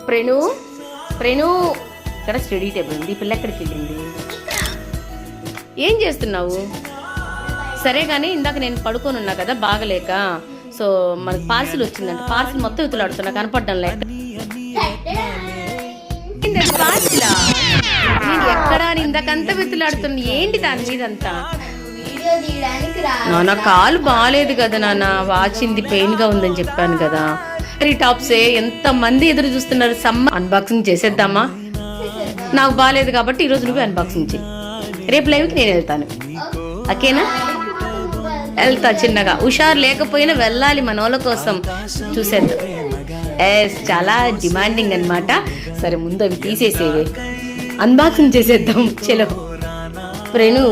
ప్రేణు ప్రేణు ఇక్కడ study table ఉంది. ఈ పిల్ల ఎక్కడికి వెళ్ళింది? ఏం చేస్తున్నావు? సరే కానీ ఇందాక నేను పడుకొని ఉన్నా కదా బాగలేక, సో మనకు పార్సిల్ వచ్చిందంట. పార్సిల్ మొత్తం ఇతులాడుతున్నా, కనపడడం లేక. పార్సిలా? నేను ఎక్కడా ఇందాకంతా వితులాడుతున్నా, ఏంటి దాని మీదంతా? నా కాలు బాగాలేదు కదా నాన్న, వాచింది పెయిన్ గా ఉందని చెప్పాను కదా. టాప్సే ఎంత మంది ఎదురు చూస్తున్నారు. సమ్మ అన్బాక్సింగ్ చేసేద్దామా? నాకు బాగాలేదు కాబట్టి ఈరోజు నువ్వు అన్బాక్సింగ్ చేయి. రేపు లైవ్కి నేను వెళ్తాను, ఓకేనా? వెళ్తా చిన్నగా. హుషారు లేకపోయినా వెళ్ళాలి మన వాళ్ళ కోసం. చూసేద్దాం. ఎస్, చాలా డిమాండింగ్ అనమాట. సరే ముందు అవి తీసేసేవే, అన్బాక్సింగ్ చేసేద్దాం. చలో ప్రేణు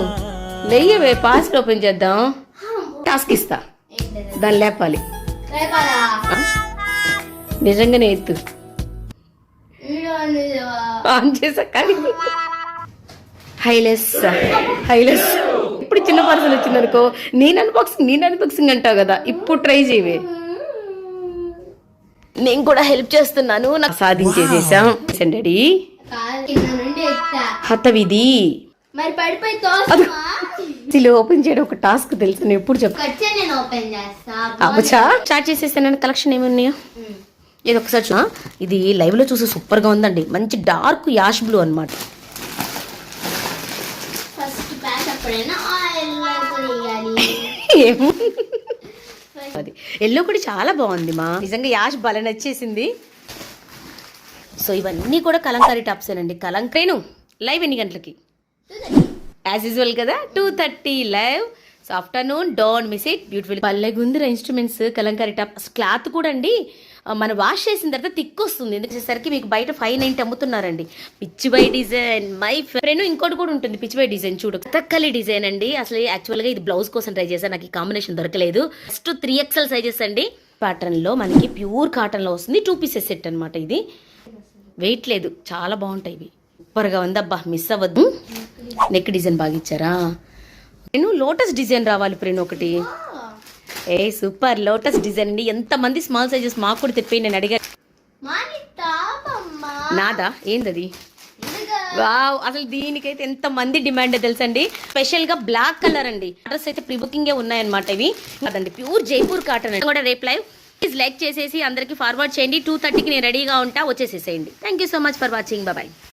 లేయవే, పాస్వర్డ్ ఓపెన్ చేద్దాం. టాస్క్ ఇస్తా, దాన్ని లేపాలి. నిజంగానే ఎత్తు ఆన్ చేసా కానీ హైలెస్ హైలెస్. ఇప్పుడు చిన్న పార్సల్ వచ్చింది అనుకో, నేను అన్బాక్సింగ్ అంటావు కదా. ఇప్పుడు ట్రై చేయవే, నేను కూడా హెల్ప్ చేస్తున్నాను. నాకు సాధించేసేసాం. డాడీ హతవిధి ఓపెన్ చేయడం ఒక టాస్క్ తెలుసు. నేను ఎప్పుడు చెప్తా. స్టార్ట్ చేసేసాను. కలెక్షన్ ఏమున్నాయో ఇది ఒకసారి చూ. ఇది లైవ్ లో చూసి సూపర్ గా ఉందండి. మంచి డార్క్ యాష్ బ్లూ అనమాట. అది ఎల్లో కూడా చాలా బాగుంది మా, నిజంగా యాష్ భలే నచ్చేసింది. సో ఇవన్నీ కూడా కలంకారీ టాప్సేనండి. కలంకారీను లైవ్ ఎన్ని గంటలకి? యాజ్ యూజువల్ కదా, 2:30 live. So afternoon, don't miss it. Beautiful పల్లెగుందిరా ఇన్స్ట్రుమెంట్స్. కలంకారీ టాప్ క్లాత్ కూడా అండి మనం వాష్ చేసిన తర్వాత థిక్ వస్తుంది. ఎందుకంటే మీకు బయట 590 అమ్ముతున్నారండి. పిచ్చిబై డిజైన్ మై ఫ్రెండ్. ఇంకోటి కూడా ఉంటుంది పిచ్చిబై డిజైన్, చూడు కథక్కలి డిజైన్ అండి. అసలు యాక్చువల్గా ఇది బ్లౌజ్ కోసం ట్రై చేశాను, నాకు ఈ కాంబినేషన్ దొరకలేదు. ఫస్ట్ 3XL సైజెస్ అండి. ప్యాటర్న్ లో మనకి ప్యూర్ కాటన్ లో వస్తుంది. 2 పీసెస్ సెట్ అనమాట. ఇది వెయిట్ లేదు, చాలా బాగుంటాయి ఇవి. సూపర్గా ఉంది అబ్బా, మిస్ అవ్వద్దు. నెక్ డిజైన్ బాగా ఇచ్చారా? నేను లోటస్ డిజైన్ రావాలి ప్రేణు ఒకటి. ఏ సూపర్ లోటస్ డిజైన్ అండి. ఎంతమంది స్మాల్ సైజెస్ మాకు కూడా తెప్పి నేను అడిగా. నాదా ఏందది? వావ్, అసలు దీనికైతే ఎంత మంది డిమాండ్ తెలుసండి. స్పెషల్ గా బ్లాక్ కలర్ అండి. అడ్రస్ అయితే ప్రీ బుకింగ్ ఉన్నాయన్నమాట. ఇవి అదండి ప్యూర్ జైపూర్ కాటన్ అండి. కూడా రేపు లైవ్ ప్లీజ్ లైక్ చేసేసి అందరికి ఫార్వర్డ్ చేయండి. 2:30కి నేను రెడీగా ఉంటా, వచ్చేసేసేయండి. Thank you so much for watching. Bye.